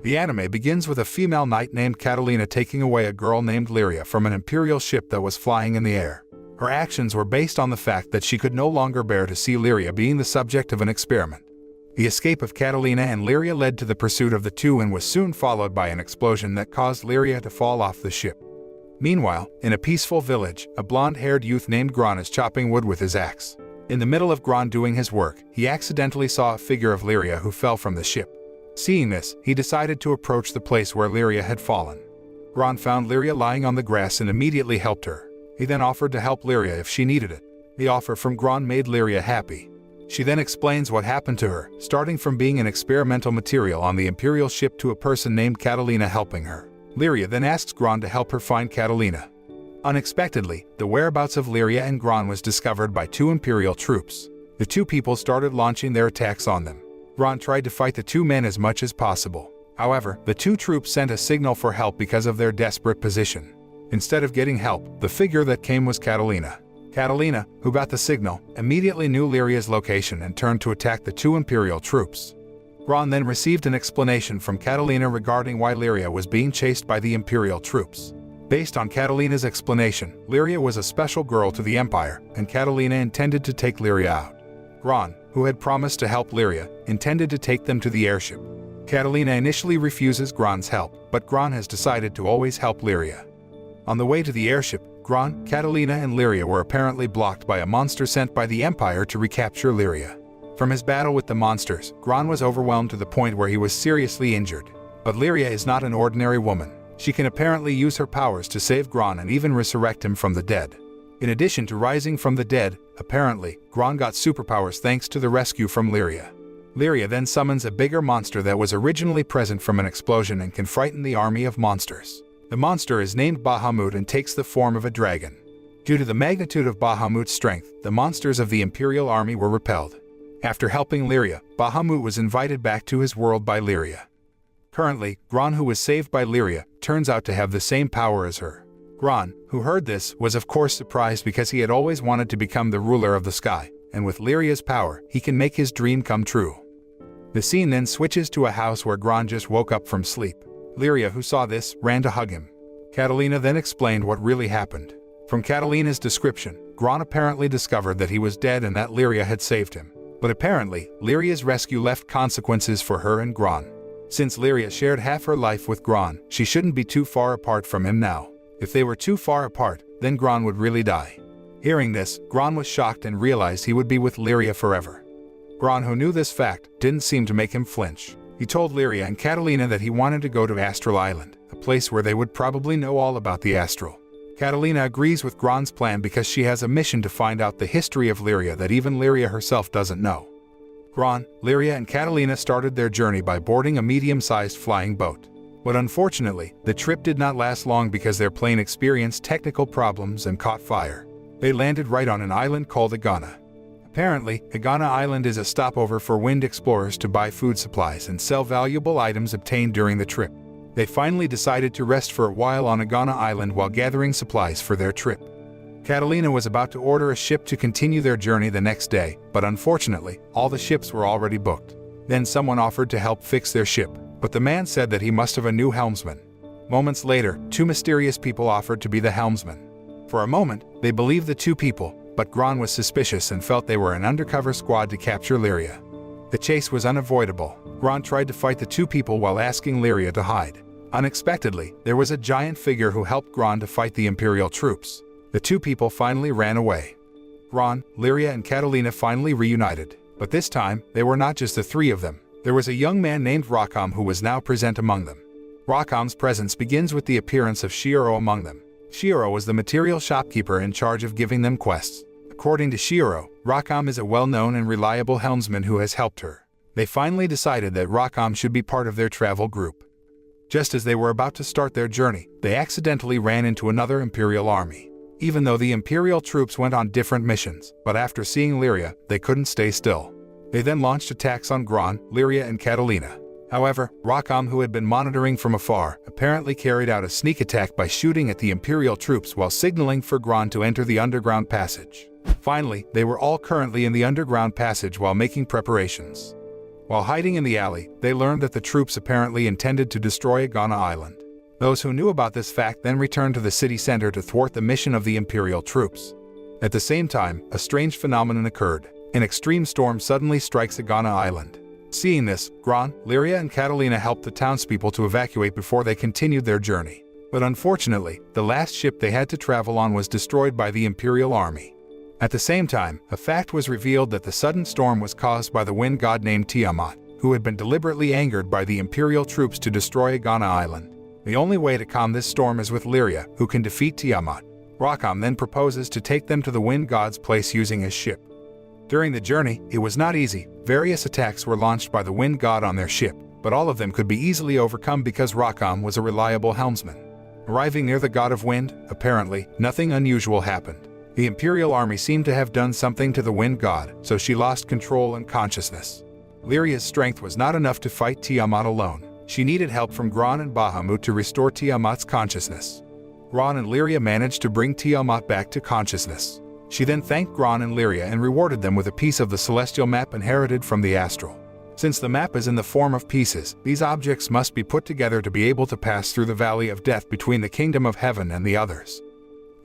The anime begins with a female knight named Catalina taking away a girl named Lyria from an imperial ship that was flying in the air. Her actions were based on the fact that she could no longer bear to see Lyria being the subject of an experiment. The escape of Catalina and Lyria led to the pursuit of the two and was soon followed by an explosion that caused Lyria to fall off the ship. Meanwhile, in a peaceful village, a blonde-haired youth named Gran is chopping wood with his axe. In the middle of Gran doing his work, he accidentally saw a figure of Lyria who fell from the ship. Seeing this, he decided to approach the place where Lyria had fallen. Gran found Lyria lying on the grass and immediately helped her. He then offered to help Lyria if she needed it. The offer from Gran made Lyria happy. She then explains what happened to her, starting from being an experimental material on the imperial ship to a person named Catalina helping her. Lyria then asks Gran to help her find Catalina. Unexpectedly, the whereabouts of Lyria and Gran was discovered by two imperial troops. The two people started launching their attacks on them. Gran tried to fight the two men as much as possible. However, the two troops sent a signal for help because of their desperate position. Instead of getting help, the figure that came was Catalina. Catalina, who got the signal, immediately knew Lyria's location and turned to attack the two imperial troops. Gran then received an explanation from Catalina regarding why Lyria was being chased by the imperial troops. Based on Catalina's explanation, Lyria was a special girl to the Empire, and Catalina intended to take Lyria out. Gran, who had promised to help Lyria, intended to take them to the airship. Catalina initially refuses Gran's help, but Gran has decided to always help Lyria. On the way to the airship, Gran, Catalina and Lyria were apparently blocked by a monster sent by the Empire to recapture Lyria. From his battle with the monsters, Gran was overwhelmed to the point where he was seriously injured. But Lyria is not an ordinary woman. She can apparently use her powers to save Gran and even resurrect him from the dead. In addition to rising from the dead, apparently, Gran got superpowers thanks to the rescue from Lyria. Lyria then summons a bigger monster that was originally present from an explosion and can frighten the army of monsters. The monster is named Bahamut and takes the form of a dragon. Due to the magnitude of Bahamut's strength, the monsters of the Imperial army were repelled. After helping Lyria, Bahamut was invited back to his world by Lyria. Currently, Gran, who was saved by Lyria, turns out to have the same power as her. Gran, who heard this, was of course surprised because he had always wanted to become the ruler of the sky, and with Lyria's power, he can make his dream come true. The scene then switches to a house where Gran just woke up from sleep. Lyria, who saw this, ran to hug him. Catalina then explained what really happened. From Catalina's description, Gran apparently discovered that he was dead and that Lyria had saved him. But apparently, Lyria's rescue left consequences for her and Gran. Since Lyria shared half her life with Gran, she shouldn't be too far apart from him now. If they were too far apart, then Gran would really die. Hearing this, Gran was shocked and realized he would be with Lyria forever. Gran, who knew this fact, didn't seem to make him flinch. He told Lyria and Catalina that he wanted to go to Astral Island, a place where they would probably know all about the Astral. Catalina agrees with Gran's plan because she has a mission to find out the history of Lyria that even Lyria herself doesn't know. Gran, Lyria and Catalina started their journey by boarding a medium-sized flying boat. But unfortunately, the trip did not last long because their plane experienced technical problems and caught fire. They landed right on an island called Agana. Apparently, Agana Island is a stopover for wind explorers to buy food supplies and sell valuable items obtained during the trip. They finally decided to rest for a while on Agana Island while gathering supplies for their trip. Catalina was about to order a ship to continue their journey the next day, but unfortunately, all the ships were already booked. Then someone offered to help fix their ship, but the man said that he must have a new helmsman. Moments later, two mysterious people offered to be the helmsman. For a moment, they believed the two people, but Gran was suspicious and felt they were an undercover squad to capture Lyria. The chase was unavoidable. Gran tried to fight the two people while asking Lyria to hide. Unexpectedly, there was a giant figure who helped Gran to fight the Imperial troops. The two people finally ran away. Gran, Lyria and Catalina finally reunited, but this time, they were not just the three of them. There was a young man named Rakam who was now present among them. Rakam's presence begins with the appearance of Shioro among them. Shioro was the material shopkeeper in charge of giving them quests. According to Shioro, Rakam is a well-known and reliable helmsman who has helped her. They finally decided that Rakam should be part of their travel group. Just as they were about to start their journey, they accidentally ran into another Imperial army. Even though the Imperial troops went on different missions, but after seeing Lyria, they couldn't stay still. They then launched attacks on Gran, Lyria and Catalina. However, Rakam, who had been monitoring from afar, apparently carried out a sneak attack by shooting at the Imperial troops while signaling for Gran to enter the underground passage. Finally, they were all currently in the underground passage while making preparations. While hiding in the alley, they learned that the troops apparently intended to destroy Agana Island. Those who knew about this fact then returned to the city center to thwart the mission of the imperial troops. At the same time, a strange phenomenon occurred. An extreme storm suddenly strikes Agana Island. Seeing this, Gran, Lyria, and Catalina helped the townspeople to evacuate before they continued their journey. But unfortunately, the last ship they had to travel on was destroyed by the imperial army. At the same time, a fact was revealed that the sudden storm was caused by the wind god named Tiamat, who had been deliberately angered by the imperial troops to destroy Agana Island. The only way to calm this storm is with Lyria, who can defeat Tiamat. Rakam then proposes to take them to the wind god's place using his ship. During the journey, it was not easy. Various attacks were launched by the wind god on their ship, but all of them could be easily overcome because Rakam was a reliable helmsman. Arriving near the god of wind, apparently, nothing unusual happened. The imperial army seemed to have done something to the wind god, so she lost control and consciousness. Lyria's strength was not enough to fight Tiamat alone. She needed help from Gran and Bahamut to restore Tiamat's consciousness. Gran and Lyria managed to bring Tiamat back to consciousness. She then thanked Gran and Lyria and rewarded them with a piece of the celestial map inherited from the Astral. Since the map is in the form of pieces, these objects must be put together to be able to pass through the Valley of Death between the Kingdom of Heaven and the others.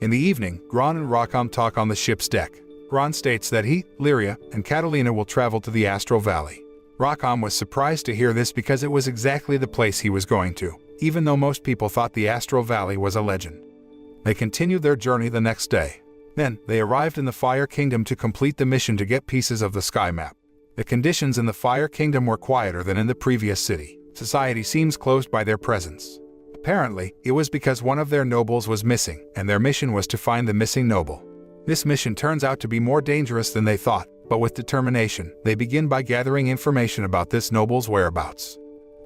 In the evening, Gran and Rakam talk on the ship's deck. Gran states that he, Lyria, and Catalina will travel to the Astral Valley. Rakam was surprised to hear this because it was exactly the place he was going to, even though most people thought the Astral Valley was a legend. They continued their journey the next day. Then, they arrived in the Fire Kingdom to complete the mission to get pieces of the sky map. The conditions in the Fire Kingdom were quieter than in the previous city. Society seems closed by their presence. Apparently, it was because one of their nobles was missing, and their mission was to find the missing noble. This mission turns out to be more dangerous than they thought, but with determination, they begin by gathering information about this noble's whereabouts.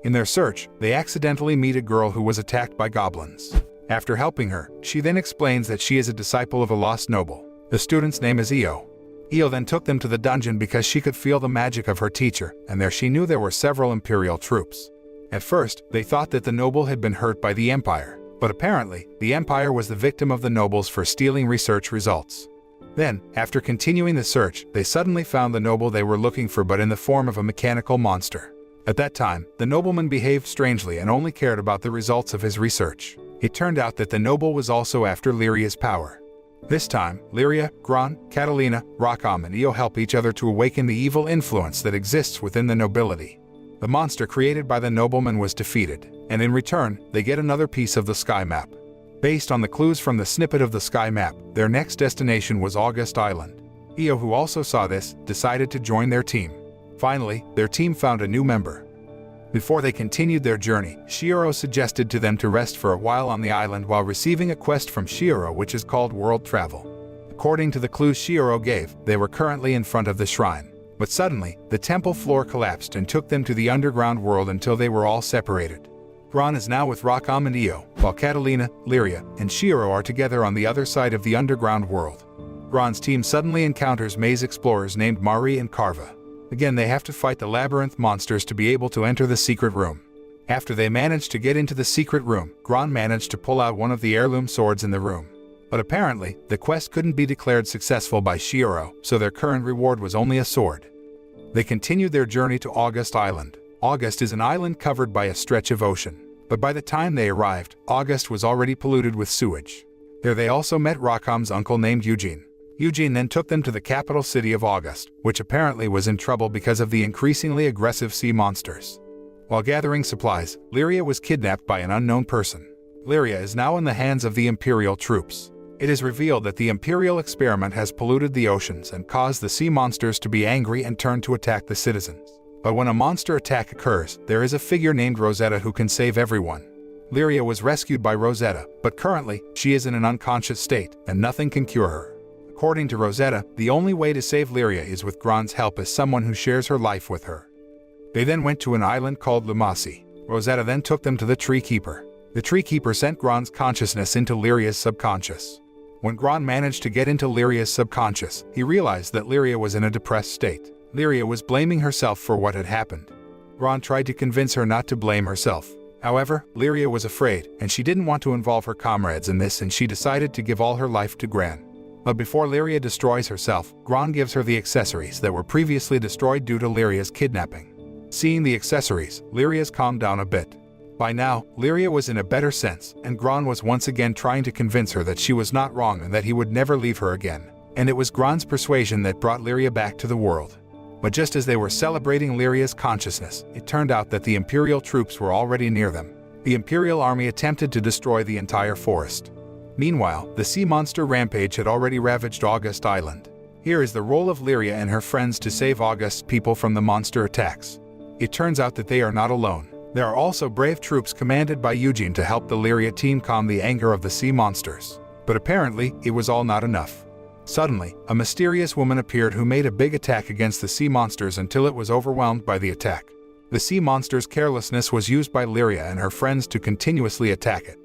In their search, they accidentally meet a girl who was attacked by goblins. After helping her, she then explains that she is a disciple of a lost noble. The student's name is Io. Io then took them to the dungeon because she could feel the magic of her teacher, and there she knew there were several imperial troops. At first, they thought that the noble had been hurt by the Empire, but apparently, the Empire was the victim of the nobles for stealing research results. Then, after continuing the search, they suddenly found the noble they were looking for but in the form of a mechanical monster. At that time, the nobleman behaved strangely and only cared about the results of his research. It turned out that the noble was also after Lyria's power. This time, Lyria, Gran, Catalina, Rakam, and Io help each other to awaken the evil influence that exists within the nobility. The monster created by the nobleman was defeated, and in return, they get another piece of the sky map. Based on the clues from the snippet of the sky map, their next destination was Augusta Island. Io, who also saw this, decided to join their team. Finally, their team found a new member. Before they continued their journey, Shioro suggested to them to rest for a while on the island while receiving a quest from Shioro which is called World Travel. According to the clues Shioro gave, they were currently in front of the shrine. But suddenly, the temple floor collapsed and took them to the underground world until they were all separated. Gran is now with Rakam and Io, while Catalina, Lyria, and Shioro are together on the other side of the underground world. Gran's team suddenly encounters maze explorers named Mari and Karva. Again, they have to fight the labyrinth monsters to be able to enter the secret room. After they manage to get into the secret room, Gran managed to pull out one of the heirloom swords in the room. But apparently, the quest couldn't be declared successful by Shioro, so their current reward was only a sword. They continued their journey to Augusta Island. August is an island covered by a stretch of ocean. But by the time they arrived, August was already polluted with sewage. There they also met Rakam's uncle named Eugene. Eugene then took them to the capital city of August, which apparently was in trouble because of the increasingly aggressive sea monsters. While gathering supplies, Lyria was kidnapped by an unknown person. Lyria is now in the hands of the imperial troops. It is revealed that the imperial experiment has polluted the oceans and caused the sea monsters to be angry and turn to attack the citizens. But when a monster attack occurs, there is a figure named Rosetta who can save everyone. Lyria was rescued by Rosetta, but currently, she is in an unconscious state, and nothing can cure her. According to Rosetta, the only way to save Lyria is with Gran's help as someone who shares her life with her. They then went to an island called Lumasi. Rosetta then took them to the Tree Keeper. The Tree Keeper sent Gran's consciousness into Lyria's subconscious. When Gran managed to get into Lyria's subconscious, he realized that Lyria was in a depressed state. Lyria was blaming herself for what had happened. Gran tried to convince her not to blame herself. However, Lyria was afraid, and she didn't want to involve her comrades in this, and she decided to give all her life to Gran. But before Lyria destroys herself, Gran gives her the accessories that were previously destroyed due to Lyria's kidnapping. Seeing the accessories, Lyria's calmed down a bit. By now, Lyria was in a better sense, and Gran was once again trying to convince her that she was not wrong and that he would never leave her again. And it was Gran's persuasion that brought Lyria back to the world. But just as they were celebrating Lyria's consciousness, it turned out that the imperial troops were already near them. The imperial army attempted to destroy the entire forest. Meanwhile, the sea monster rampage had already ravaged Augusta Island. Here is the role of Lyria and her friends to save Augusta's people from the monster attacks. It turns out that they are not alone. There are also brave troops commanded by Eugene to help the Lyria team calm the anger of the sea monsters. But apparently, it was all not enough. Suddenly, a mysterious woman appeared who made a big attack against the sea monsters until it was overwhelmed by the attack. The sea monster's carelessness was used by Lyria and her friends to continuously attack it.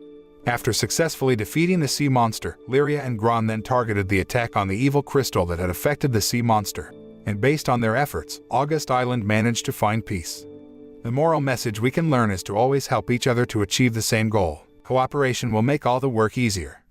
After successfully defeating the sea monster, Lyria and Gran then targeted the attack on the evil crystal that had affected the sea monster. And based on their efforts, Augusta Island managed to find peace. The moral message we can learn is to always help each other to achieve the same goal. Cooperation will make all the work easier.